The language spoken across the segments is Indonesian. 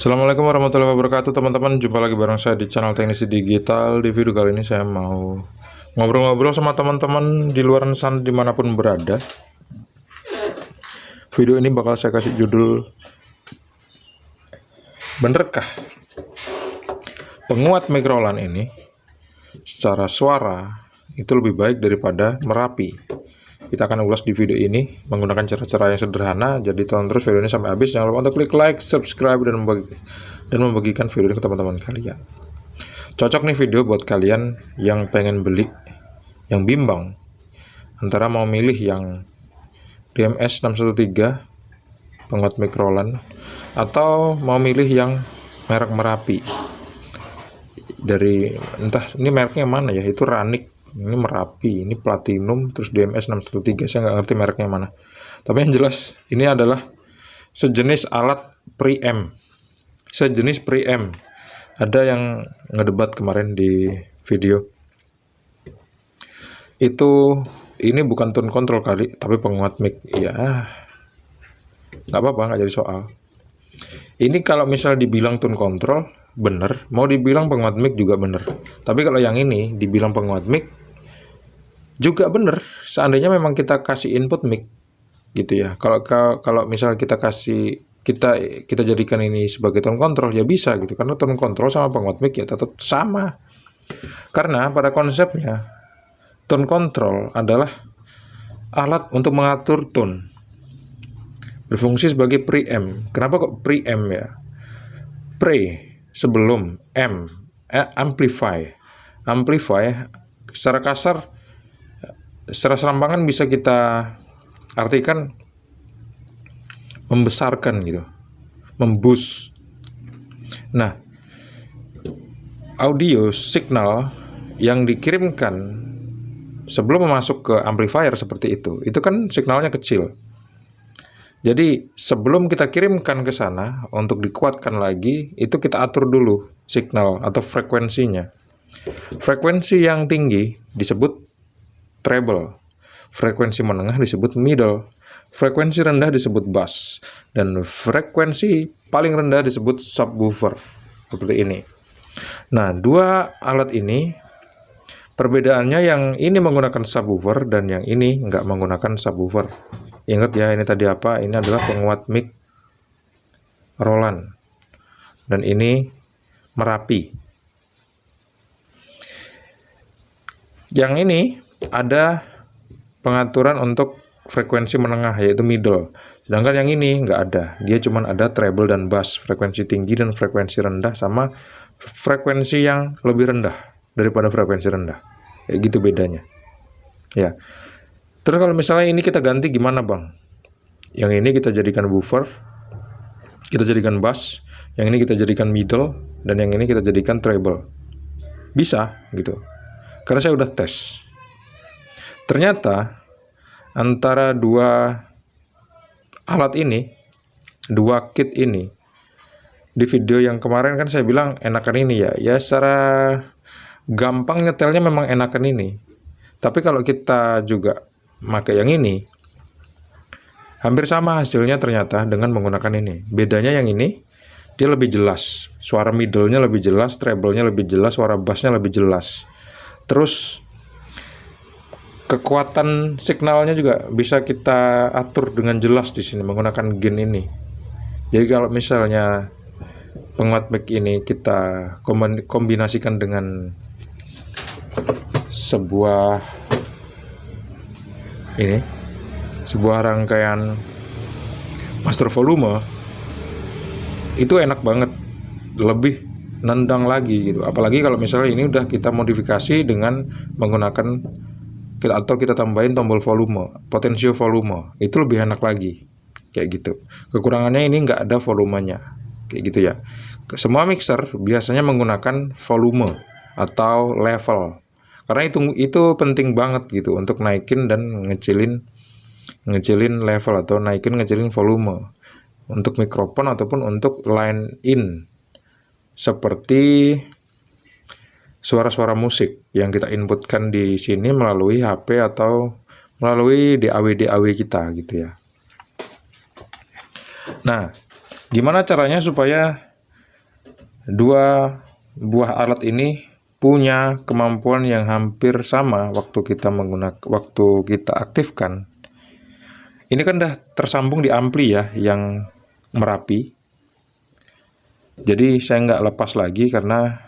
Assalamualaikum warahmatullahi wabarakatuh teman-teman. Jumpa lagi bareng saya di channel Teknisi Digital. Di video kali ini saya mau ngobrol-ngobrol sama teman-teman di luar sana dimanapun berada. Video ini bakal saya kasih judul, benerkah penguat mic Roland ini secara suara itu lebih baik daripada Merapi? Kita akan ulas di video ini menggunakan cara-cara yang sederhana. Jadi tonton terus video ini sampai habis. Jangan lupa untuk klik like, subscribe, dan membagikan video ini ke teman-teman kalian. Cocok nih video buat kalian yang pengen beli, yang bimbang antara mau milih yang DMS 613 penguat mic Roland atau mau milih yang merek Merapi. Dari entah ini mereknya mana ya, itu Ranik, ini Merapi, ini Platinum, terus DMS 613, saya nggak ngerti mereknya mana. Tapi yang jelas ini adalah sejenis alat preamp, sejenis preamp. Ada yang ngedebat kemarin di video itu, ini bukan tone control kali, tapi penguat mic. Ya nggak apa-apa, nggak jadi soal. Ini kalau misalnya dibilang tone control bener, mau dibilang penguat mic juga bener. Tapi kalau yang ini dibilang penguat mic juga bener, seandainya memang kita kasih input mic gitu ya. Kalau misalnya kita jadikan ini sebagai tone control ya bisa gitu, karena tone control sama penguat mic ya tetap sama. Karena pada konsepnya tone control adalah alat untuk mengatur tone, berfungsi sebagai preamp. Kenapa kok preamp ya? Pre sebelum amplify secara kasar, secara serampangan bisa kita artikan membesarkan gitu, memboost. Nah, audio signal yang dikirimkan sebelum masuk ke amplifier seperti itu kan signalnya kecil. Jadi sebelum kita kirimkan ke sana untuk dikuatkan lagi, itu kita atur dulu signal atau frekuensinya. Frekuensi yang tinggi disebut treble, frekuensi menengah disebut middle, frekuensi rendah disebut bass, dan frekuensi paling rendah disebut subwoofer, seperti ini. Nah, dua alat ini perbedaannya, yang ini menggunakan subwoofer dan yang ini nggak menggunakan subwoofer. Ingat ya, ini tadi apa? Ini adalah penguat mic Roland dan ini Merapi. Yang ini ada pengaturan untuk frekuensi menengah, yaitu middle. Sedangkan yang ini nggak ada. Dia cuma ada treble dan bass, frekuensi tinggi dan frekuensi rendah, sama frekuensi yang lebih rendah daripada frekuensi rendah. Kayak gitu bedanya. Ya. Terus kalau misalnya ini kita ganti gimana bang? Yang ini kita jadikan woofer, kita jadikan bass, yang ini kita jadikan middle, dan yang ini kita jadikan treble. Bisa gitu. Karena saya udah tes. Ternyata antara dua alat ini, dua kit ini, di video yang kemarin kan saya bilang enakan ini ya. Ya secara gampang nyetelnya memang enakan ini. Tapi kalau kita juga pakai yang ini, hampir sama hasilnya ternyata dengan menggunakan ini. Bedanya yang ini, dia lebih jelas. Suara middle-nya lebih jelas, treble-nya lebih jelas, suara bass-nya lebih jelas. Terus kekuatan signalnya juga bisa kita atur dengan jelas di sini menggunakan gain ini. Jadi kalau misalnya penguat mic ini kita kombinasikan dengan sebuah rangkaian master volume, itu enak banget, lebih nendang lagi gitu. Apalagi kalau misalnya ini udah kita modifikasi dengan menggunakan atau kita tambahin tombol volume, potensio volume, itu lebih enak lagi kayak gitu. Kekurangannya ini nggak ada volumenya kayak gitu ya. Semua mixer biasanya menggunakan volume atau level, karena itu penting banget gitu untuk naikin dan ngecilin level atau naikin ngecilin volume untuk mikrofon ataupun untuk line in, seperti suara-suara musik yang kita inputkan di sini melalui HP atau melalui DAW kita gitu ya. Nah, gimana caranya supaya Dua buah alat ini punya kemampuan yang hampir sama waktu kita aktifkan. Ini kan udah tersambung di ampli ya, yang Merapi. Jadi saya nggak lepas lagi karena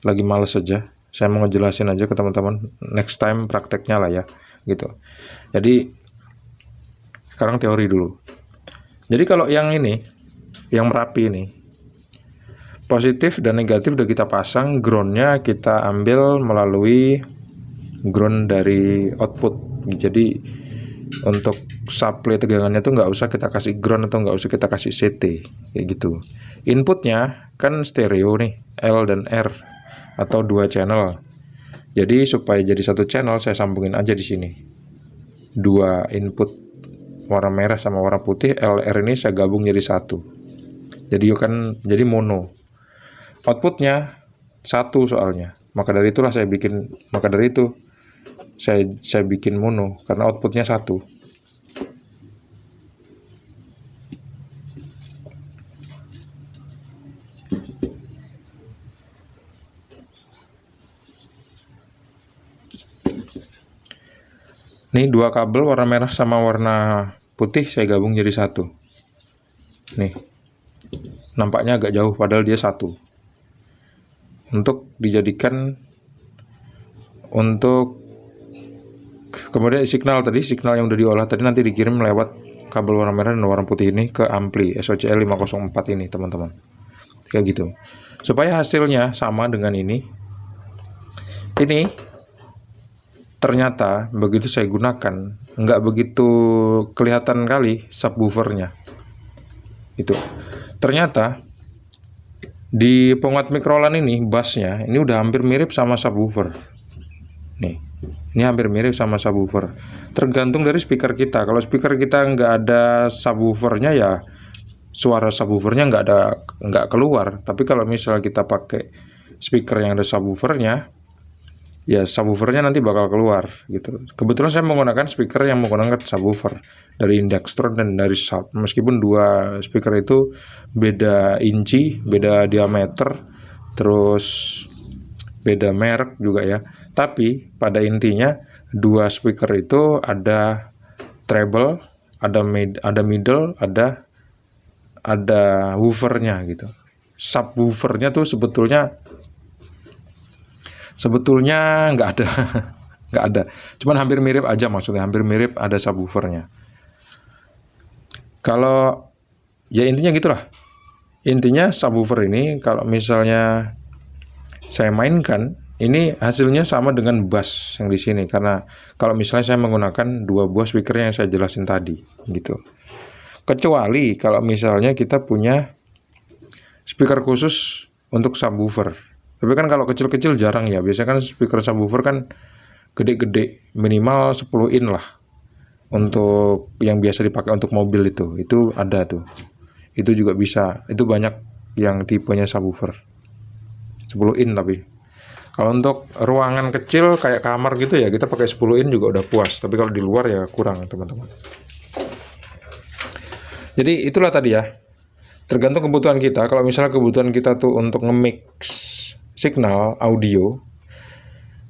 lagi males saja. Saya mau ngejelasin aja ke teman-teman, next time prakteknya lah ya, gitu. Jadi sekarang teori dulu. Jadi kalau yang ini, yang Merapi ini, positif dan negatif udah kita pasang, groundnya kita ambil melalui ground dari output. Jadi untuk supply tegangannya tuh nggak usah kita kasih ground atau nggak usah kita kasih CT, kayak gitu. Inputnya kan stereo nih, L dan R atau 2 channel. Jadi supaya jadi 1 channel saya sambungin aja di sini. 2 input warna merah sama warna putih LR ini saya gabung jadi 1. Jadi mono. Outputnya 1 soalnya. Maka dari itu saya bikin mono karena outputnya 1. Nih 2 kabel warna merah sama warna putih saya gabung jadi 1. Nih, nampaknya agak jauh padahal dia 1. Untuk dijadikan untuk kemudian signal yang udah diolah tadi nanti dikirim lewat kabel warna merah dan warna putih ini ke ampli SOCL 504 ini teman-teman. Kayak gitu. Supaya hasilnya sama dengan ini. Ini ternyata begitu saya gunakan nggak begitu kelihatan kali subwoofernya. Itu ternyata di penguat mikrolan ini bassnya ini udah hampir mirip sama subwoofer. Nih, ini hampir mirip sama subwoofer. Tergantung dari speaker kita. Kalau speaker kita nggak ada subwoofernya ya suara subwoofernya nggak keluar. Tapi kalau misalnya kita pakai speaker yang ada subwoofernya, ya subwoofernya nanti bakal keluar gitu. Kebetulan saya menggunakan speaker yang menggunakan subwoofer dari Indextron dan dari Sharp. Meskipun 2 speaker itu beda inci, beda diameter, terus beda merek juga ya. Tapi pada intinya 2 speaker itu ada treble, ada middle, ada woofernya gitu. Subwoofernya tuh sebetulnya nggak ada. Nggak ada, cuman hampir mirip aja, maksudnya hampir mirip ada subwoofernya. Kalau ya intinya gitulah. Intinya subwoofer ini kalau misalnya saya mainkan, ini hasilnya sama dengan bass yang di sini karena kalau misalnya saya menggunakan 2 buah speaker yang saya jelasin tadi gitu. Kecuali kalau misalnya kita punya speaker khusus untuk subwoofer. Tapi kan kalau kecil-kecil jarang ya. Biasanya kan speaker subwoofer kan gede-gede, minimal 10 in lah. Untuk yang biasa dipakai untuk mobil itu ada tuh. Itu juga bisa. Itu banyak yang tipenya subwoofer. 10 in tapi. Kalau untuk ruangan kecil kayak kamar gitu ya, kita pakai 10 in juga udah puas. Tapi kalau di luar ya kurang, teman-teman. Jadi itulah tadi ya. Tergantung kebutuhan kita. Kalau misalnya kebutuhan kita tuh untuk nge-mix signal audio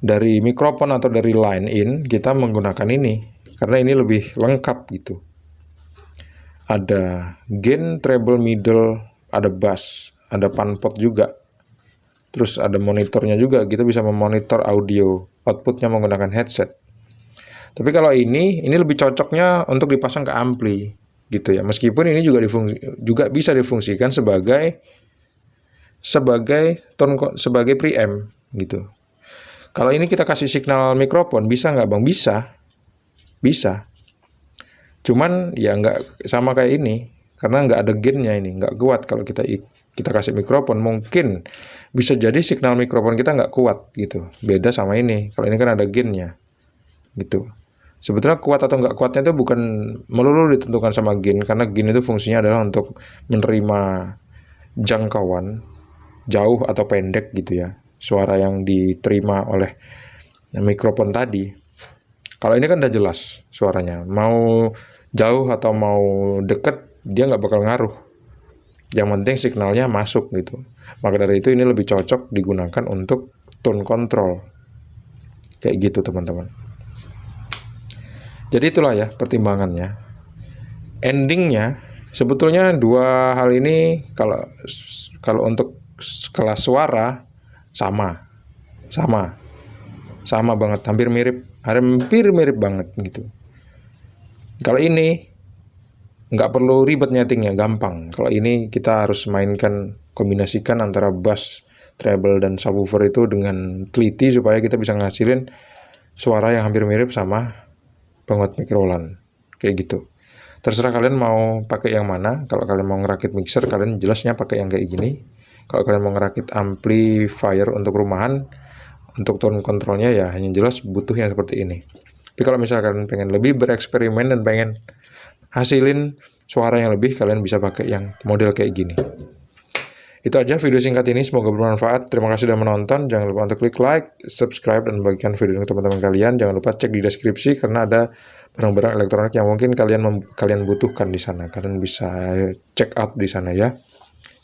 dari mikrofon atau dari line in, kita menggunakan ini karena ini lebih lengkap gitu. Ada gain, treble, middle, ada bass, ada panpot juga. Terus ada monitornya juga, kita bisa memonitor audio outputnya menggunakan headset. Tapi kalau ini lebih cocoknya untuk dipasang ke ampli gitu ya. Meskipun ini juga bisa difungsikan sebagai preamp gitu. Kalau ini kita kasih signal mikrofon, bisa nggak Bang? Bisa. Cuman ya nggak sama kayak ini, karena nggak ada gainnya ini, nggak kuat. Kalau kita kasih mikrofon, mungkin bisa jadi signal mikrofon kita nggak kuat gitu. Beda sama ini, kalau ini kan ada gainnya gitu. Sebetulnya kuat atau nggak kuatnya itu bukan melulu ditentukan sama gain, karena gain itu fungsinya adalah untuk menerima jangkauan jauh atau pendek gitu ya, suara yang diterima oleh mikrofon tadi. Kalau ini kan udah jelas suaranya, mau jauh atau mau deket dia nggak bakal ngaruh Yang penting signalnya masuk gitu. Maka dari itu ini lebih cocok digunakan untuk tone control. Kayak gitu teman-teman. Jadi itulah ya pertimbangannya. Endingnya sebetulnya dua hal ini kalau untuk kelas suara sama banget, hampir mirip banget gitu. Kalau ini nggak perlu ribet nyetingnya, gampang. Kalau ini kita harus mainkan, kombinasikan antara bass, treble, dan subwoofer itu dengan teliti supaya kita bisa ngasilin suara yang hampir mirip sama penguat mic Roland. Kayak gitu. Terserah kalian mau pakai yang mana. Kalau kalian mau ngerakit mixer, kalian jelasnya pakai yang kayak gini. Kalau kalian mau ngerakit amplifier untuk rumahan, untuk tone controlnya ya hanya jelas butuh yang seperti ini. Tapi kalau misalnya kalian pengen lebih bereksperimen dan pengen hasilin suara yang lebih, kalian bisa pakai yang model kayak gini. Itu aja video singkat ini, semoga bermanfaat. Terima kasih sudah menonton. Jangan lupa untuk klik like, subscribe, dan bagikan video ini ke teman-teman kalian. Jangan lupa cek di deskripsi karena ada barang-barang elektronik yang mungkin kalian butuhkan di sana. Kalian bisa check out di sana ya.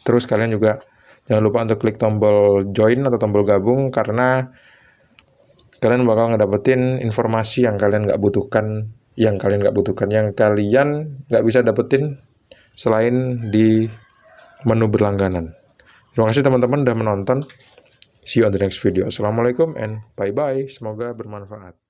Terus kalian juga jangan lupa untuk klik tombol join atau tombol gabung karena kalian bakal ngedapetin informasi yang kalian nggak butuhkan, yang kalian nggak bisa dapetin selain di menu berlangganan. Terima kasih teman-teman sudah menonton. See you on the next video. Assalamualaikum and bye-bye. Semoga bermanfaat.